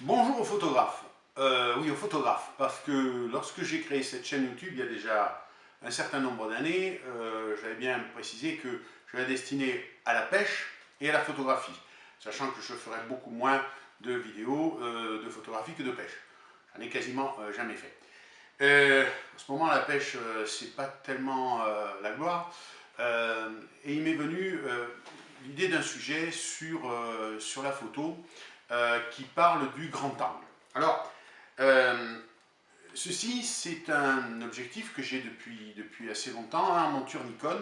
Bonjour aux photographes. Oui, aux photographes, parce que lorsque j'ai créé cette chaîne YouTube il y a déjà un certain nombre d'années, j'avais bien précisé que je la destinais à la pêche et à la photographie, sachant que je ferais beaucoup moins de vidéos de photographie que de pêche. J'en ai quasiment jamais fait. En ce moment, la pêche, c'est pas tellement la gloire. Et il m'est venu l'idée d'un sujet sur la photo qui parle du grand angle. Alors, euh, ceci, c'est un objectif que j'ai depuis assez longtemps, hein, en monture Nikon.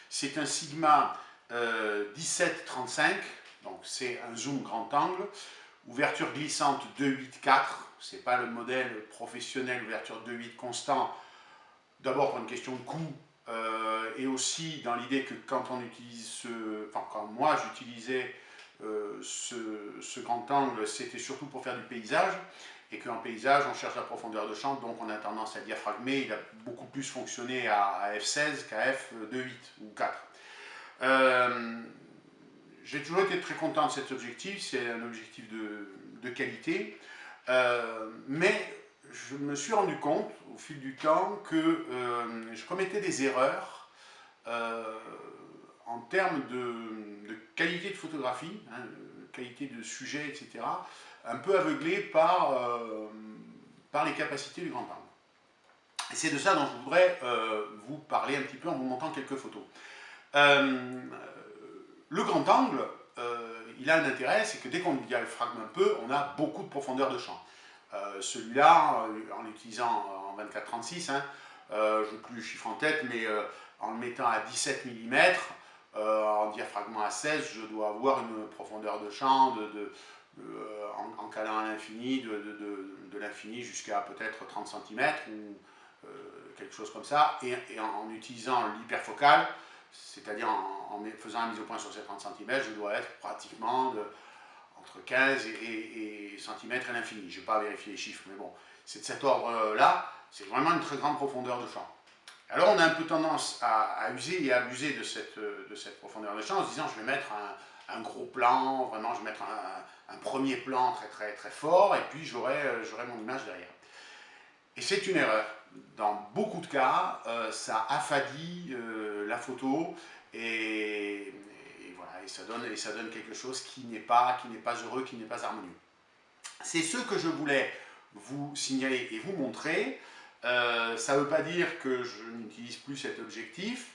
C'est un Sigma 17-35, donc c'est un zoom grand angle, ouverture glissante 2.8.4, c'est pas le modèle professionnel, ouverture 2.8 constant, d'abord pour une question de coût, et aussi dans l'idée que quand on utilise enfin quand moi j'utilisais ce grand angle, c'était surtout pour faire du paysage, et qu'en paysage on cherche la profondeur de champ, donc on a tendance à diaphragmer, il a beaucoup plus fonctionné à f16 qu'à f2.8 ou 4. Euh, j'ai toujours été très content de cet objectif, c'est un objectif de qualité, mais je me suis rendu compte au fil du temps que je commettais des erreurs euh, en termes de qualité de photographie, hein, qualité de sujet, etc., un peu aveuglé par les capacités du grand angle. Et c'est de ça dont je voudrais vous parler un petit peu en vous montrant quelques photos. Euh, le grand angle, il a un intérêt, c'est que dès qu'on diaphragme un peu, on a beaucoup de profondeur de champ. Celui-là, en l'utilisant en 24-36, hein, je n'ai plus le chiffre en tête, mais en le mettant à 17 mm, en diaphragmant à 16, je dois avoir une profondeur de champ en calant à l'infini, de l'infini jusqu'à peut-être 30 cm ou quelque chose comme ça, et en utilisant l'hyperfocal, c'est-à-dire en faisant la mise au point sur ces 30 cm, je dois être pratiquement entre 15 et cm à l'infini. Je ne vais pas vérifier les chiffres, mais bon, c'est de cet ordre-là, c'est vraiment une très grande profondeur de champ. Alors on a un peu tendance à user et à abuser de cette profondeur de champ en se disant je vais mettre un gros plan, vraiment je vais mettre un premier plan très fort et puis j'aurai mon image derrière. Et c'est une erreur. Dans beaucoup de cas, ça affadit la photo et voilà, et ça donne quelque chose qui n'est pas heureux, qui n'est pas harmonieux. C'est ce que je voulais vous signaler et vous montrer. Ça ne veut pas dire que je n'utilise plus cet objectif,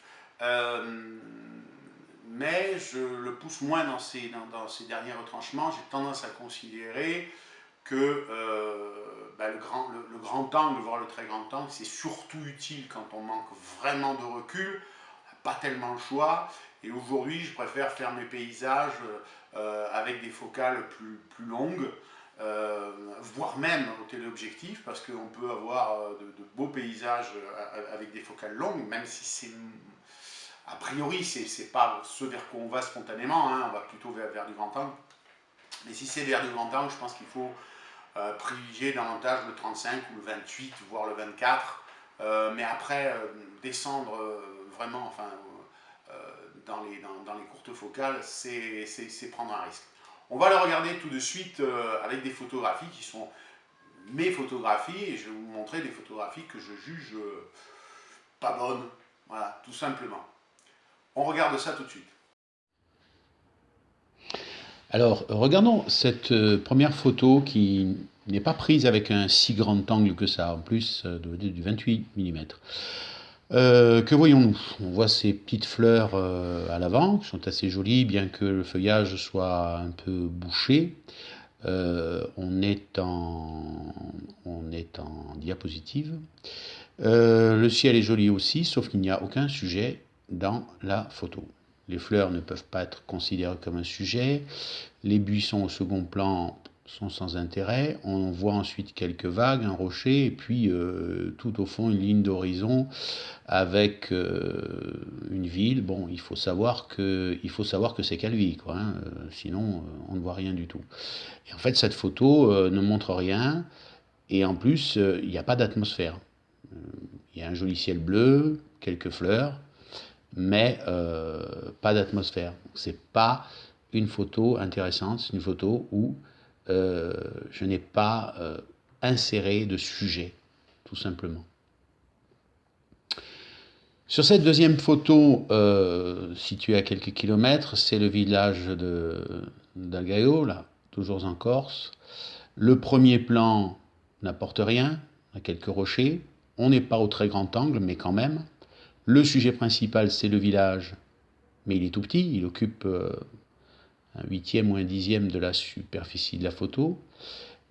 mais je le pousse moins dans ces derniers retranchements. J'ai tendance à considérer que le grand angle, voire le très grand angle, c'est surtout utile quand on manque vraiment de recul, pas tellement le choix. Et aujourd'hui, je préfère faire mes paysages avec des focales plus longues, voire même au téléobjectif, parce qu'on peut avoir de beaux paysages avec des focales longues, même si c'est a priori c'est pas ce vers quoi on va spontanément, hein, on va plutôt vers du grand angle. Mais si c'est vers du grand angle, je pense qu'il faut privilégier davantage le 35 ou le 28, voire le 24. Mais après, descendre vraiment dans les courtes focales, c'est prendre un risque. On va le regarder tout de suite avec des photographies qui sont mes photographies et je vais vous montrer des photographies que je juge pas bonnes. Voilà, tout simplement. On regarde ça tout de suite. Alors, regardons cette première photo qui n'est pas prise avec un si grand angle que ça, en plus du 28 mm. Que voyons-nous? On voit ces petites fleurs à l'avant, qui sont assez jolies, bien que le feuillage soit un peu bouché. On est en diapositive. Le ciel est joli aussi, sauf qu'il n'y a aucun sujet dans la photo. Les fleurs ne peuvent pas être considérées comme un sujet. Les buissons au second plan sont sans intérêt. On voit ensuite quelques vagues, un rocher, et puis tout au fond une ligne d'horizon avec une ville. Bon, il faut savoir que c'est Calvi, quoi, hein, sinon on ne voit rien du tout. Et en fait, cette photo ne montre rien, et en plus, il n'y a pas d'atmosphère. Il y a un joli ciel bleu, quelques fleurs, mais pas d'atmosphère. C'est pas une photo intéressante, c'est une photo où je n'ai pas inséré de sujet, tout simplement. Sur cette deuxième photo, située à quelques kilomètres, c'est le village d'Agaio, là, toujours en Corse. Le premier plan n'apporte rien, à quelques rochers. On n'est pas au très grand angle, mais quand même. Le sujet principal, c'est le village, mais il est tout petit, il occupe un huitième ou un dixième de la superficie de la photo.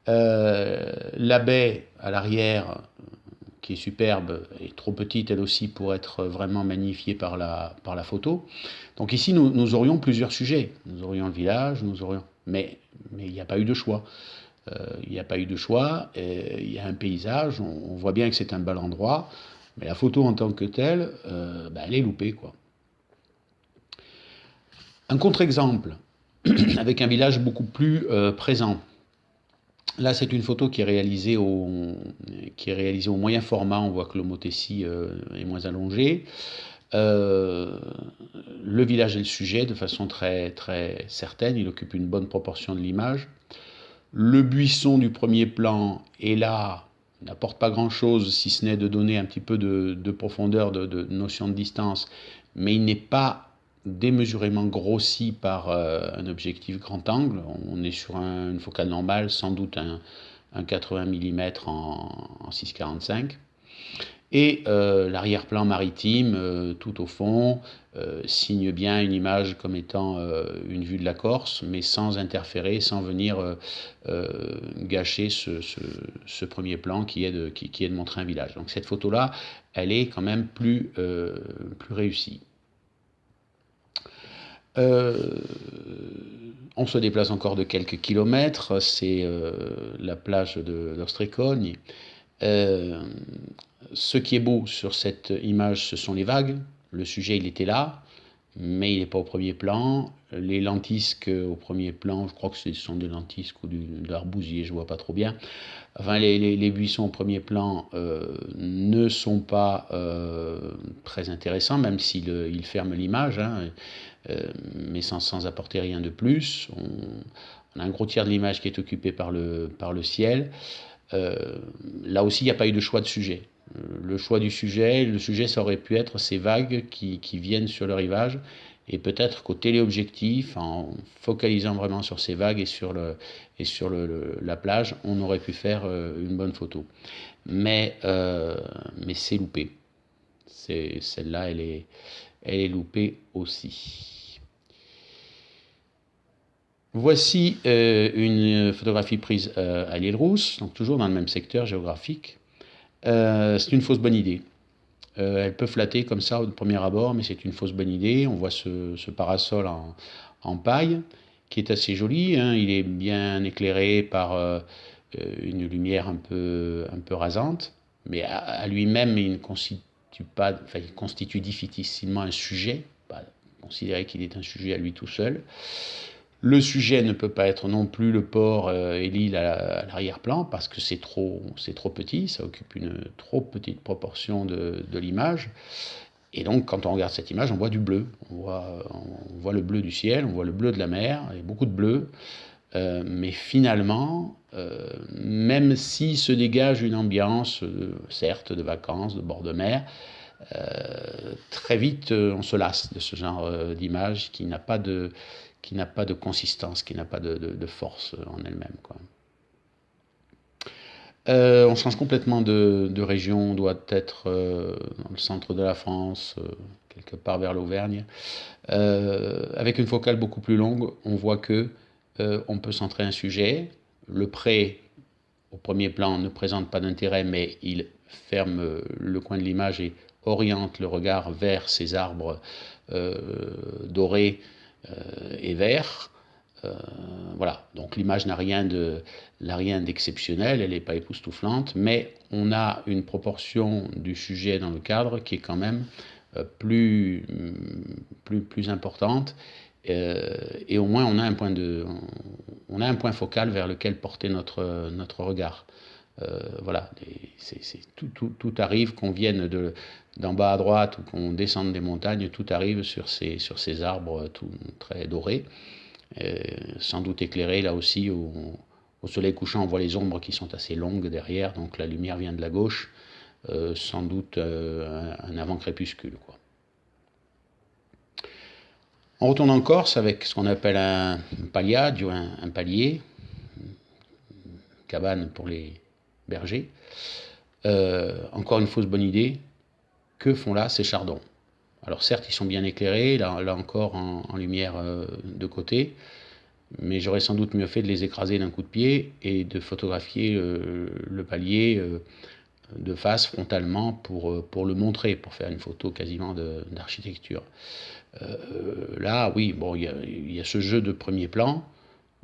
La baie à l'arrière, qui est superbe, est trop petite elle aussi pour être vraiment magnifiée par la photo. Donc ici, nous aurions plusieurs sujets. Nous aurions le village, mais il n'y a pas eu de choix. Il n'y a pas eu de choix, il y a un paysage, on voit bien que c'est un bel endroit, mais la photo en tant que telle, elle est loupée, quoi. Un contre-exemple, avec un village beaucoup plus présent. Là, c'est une photo qui est réalisée au moyen format. On voit que le Motessi est moins allongé. Le village est le sujet de façon très, très certaine. Il occupe une bonne proportion de l'image. Le buisson du premier plan est là, n'apporte pas grand-chose, si ce n'est de donner un petit peu de profondeur, de notion de distance, mais il n'est pas démesurément grossi par un objectif grand angle. On est sur une focale normale, sans doute un 80 mm en 6,45. Et l'arrière-plan maritime, tout au fond, signe bien une image comme étant une vue de la Corse, mais sans interférer, sans venir gâcher ce premier plan qui est de montrer un village. Donc cette photo-là, elle est quand même plus réussie. On se déplace encore de quelques kilomètres, c'est la plage d'Ostricogne. Ce qui est beau sur cette image, ce sont les vagues. Le sujet, il était là, mais il n'est pas au premier plan. Les lentisques au premier plan, je crois que ce sont des lentisques ou de l'arbousier, je ne vois pas trop bien. Enfin, les buissons au premier plan ne sont pas très intéressants, même s'ils ferment l'image, hein, mais sans apporter rien de plus. On a un gros tiers de l'image qui est occupé par le ciel. Là aussi, il n'y a pas eu de choix de sujet. Le choix du sujet, ça aurait pu être ces vagues qui viennent sur le rivage, et peut-être qu'au téléobjectif, en focalisant vraiment sur ces vagues et sur la plage, on aurait pu faire une bonne photo. Mais c'est loupé. Celle-là, elle est loupée aussi. Voici une photographie prise à l'île Rousse, donc toujours dans le même secteur géographique. C'est une fausse bonne idée. Elle peut flatter comme ça au premier abord, mais c'est une fausse bonne idée. On voit ce parasol en paille qui est assez joli, hein. Il est bien éclairé par une lumière un peu rasante, mais à lui-même, il constitue difficilement un sujet. Pas considérer qu'il est un sujet à lui tout seul. Le sujet ne peut pas être non plus le port et l'île à l'arrière-plan, parce que c'est trop petit, ça occupe une trop petite proportion de l'image. Et donc, quand on regarde cette image, on voit du bleu. On voit le bleu du ciel, on voit le bleu de la mer, il y a beaucoup de bleu. Mais finalement, même s'il se dégage une ambiance, certes, de vacances, de bord de mer, très vite, on se lasse de ce genre d'image qui n'a pas de consistance, qui n'a pas de force en elle-même, quoi. On change complètement de région, on doit être dans le centre de la France, quelque part vers l'Auvergne. Avec une focale beaucoup plus longue, on voit que on peut centrer un sujet. Le pré, au premier plan, ne présente pas d'intérêt, mais il ferme le coin de l'image et oriente le regard vers ces arbres dorés et verts. Voilà, donc l'image n'a rien d'exceptionnel, elle n'est pas époustouflante, mais on a une proportion du sujet dans le cadre qui est quand même plus importante, et au moins on a un point focal vers lequel porter notre regard. Voilà, tout arrive, qu'on vienne d'en bas à droite ou qu'on descende des montagnes, tout arrive sur ces arbres tout très dorés, sans doute éclairés là aussi au Au soleil couchant, on voit les ombres qui sont assez longues derrière, donc la lumière vient de la gauche, sans doute un avant-crépuscule, quoi. On retourne en Corse avec ce qu'on appelle un pagliaggio, un palier, cabane pour les bergers. Encore une fausse bonne idée, que font là ces chardons? Alors certes, ils sont bien éclairés, là encore en lumière de côté, mais j'aurais sans doute mieux fait de les écraser d'un coup de pied et de photographier le palier de face, frontalement, pour le montrer, pour faire une photo quasiment d'architecture. Là, oui, bon, il y a ce jeu de premier plan,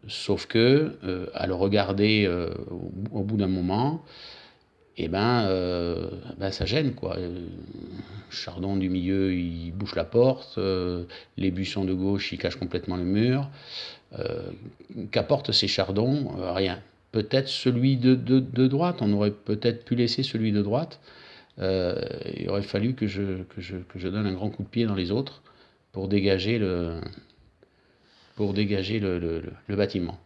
sauf que, à le regarder au bout d'un moment, et ça gêne, quoi. Chardon du milieu, il bouche la porte, les buissons de gauche, ils cachent complètement le mur. Qu'apportent ces chardons? Rien. Peut-être celui de droite, on aurait peut-être pu laisser celui de droite. Il aurait fallu que je donne un grand coup de pied dans les autres pour dégager le bâtiment.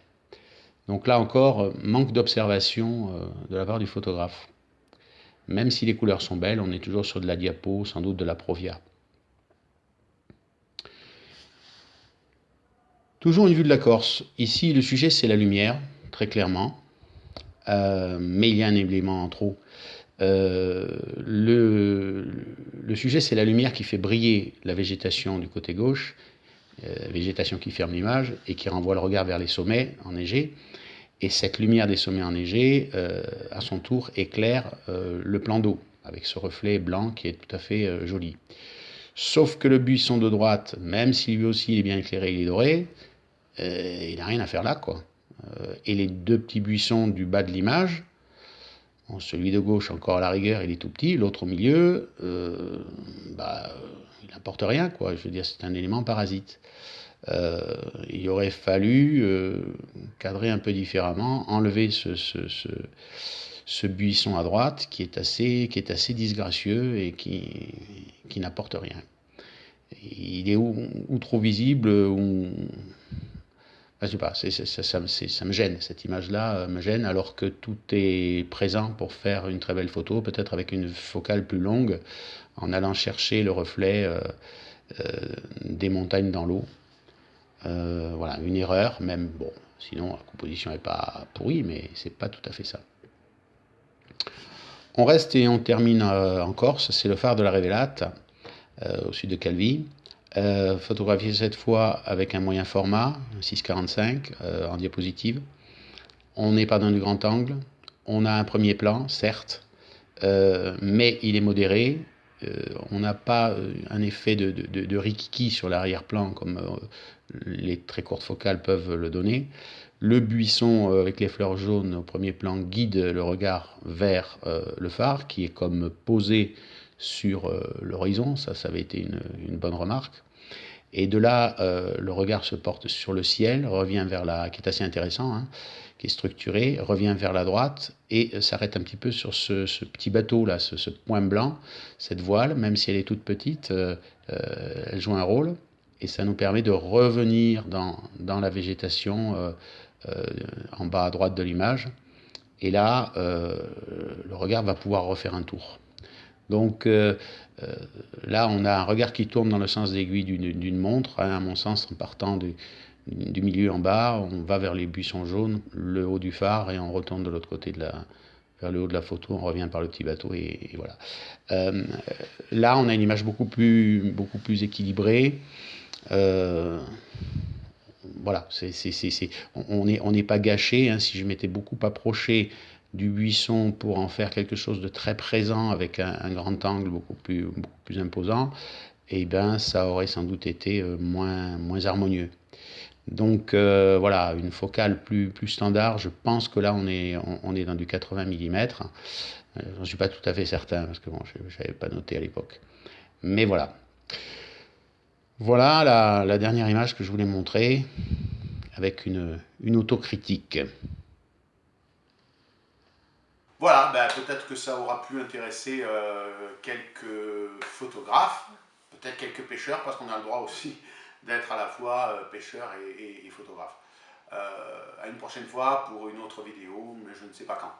Donc là encore, manque d'observation de la part du photographe. Même si les couleurs sont belles, on est toujours sur de la diapo, sans doute de la Provia. Toujours une vue de la Corse. Ici, le sujet, c'est la lumière, très clairement. Mais il y a un élément en trop. Le sujet, c'est la lumière qui fait briller la végétation du côté gauche, végétation qui ferme l'image et qui renvoie le regard vers les sommets enneigés. Et cette lumière des sommets enneigés, à son tour, éclaire le plan d'eau, avec ce reflet blanc qui est tout à fait joli. Sauf que le buisson de droite, même si lui aussi il est bien éclairé, il est doré, il n'a rien à faire là, quoi. Et les deux petits buissons du bas de l'image, bon, celui de gauche encore à la rigueur, il est tout petit, l'autre au milieu, il n'apporte rien, quoi. Je veux dire, c'est un élément parasite. Il aurait fallu cadrer un peu différemment, enlever ce buisson à droite qui est assez disgracieux et qui n'apporte rien. Il est ou trop visible, ou... je sais pas, ça me gêne, cette image-là me gêne, alors que tout est présent pour faire une très belle photo, peut-être avec une focale plus longue, en allant chercher le reflet des montagnes dans l'eau. Voilà, une erreur, même, bon, sinon la composition n'est pas pourrie, mais c'est pas tout à fait ça. On reste et on termine en Corse, c'est le phare de la Révélate, au sud de Calvi. Photographié cette fois avec un moyen format, 6,45 en diapositive. On n'est pas dans du grand angle, on a un premier plan, certes, mais il est modéré. On n'a pas un effet de rikiki sur l'arrière-plan comme les très courtes focales peuvent le donner. Le buisson avec les fleurs jaunes au premier plan guide le regard vers le phare qui est comme posé sur l'horizon, ça avait été une bonne remarque. Et de là, le regard se porte sur le ciel, revient vers qui est assez intéressant, hein, qui est structuré, revient vers la droite et s'arrête un petit peu sur ce petit bateau là, ce point blanc, cette voile, même si elle est toute petite, elle joue un rôle et ça nous permet de revenir dans la végétation en bas à droite de l'image. Et là, le regard va pouvoir refaire un tour. Donc là, on a un regard qui tourne dans le sens d'aiguille d'une montre, hein, à mon sens, en partant du milieu en bas, on va vers les buissons jaunes, le haut du phare, et on retourne de l'autre côté vers le haut de la photo, on revient par le petit bateau, et voilà. Là, on a une image beaucoup plus équilibrée. Voilà, on n'est pas gâché, hein, si je m'étais beaucoup approché du buisson pour en faire quelque chose de très présent avec un grand angle beaucoup plus imposant, et ça aurait sans doute été moins harmonieux. Donc voilà, une focale plus standard, je pense que là on est dans du 80 mm. J'en suis pas tout à fait certain parce que bon, je n'avais pas noté à l'époque. Mais voilà. Voilà la dernière image que je voulais montrer avec une autocritique. Voilà, peut-être que ça aura pu intéresser quelques photographes, peut-être quelques pêcheurs, parce qu'on a le droit aussi d'être à la fois pêcheur et photographe. À une prochaine fois pour une autre vidéo, mais je ne sais pas quand.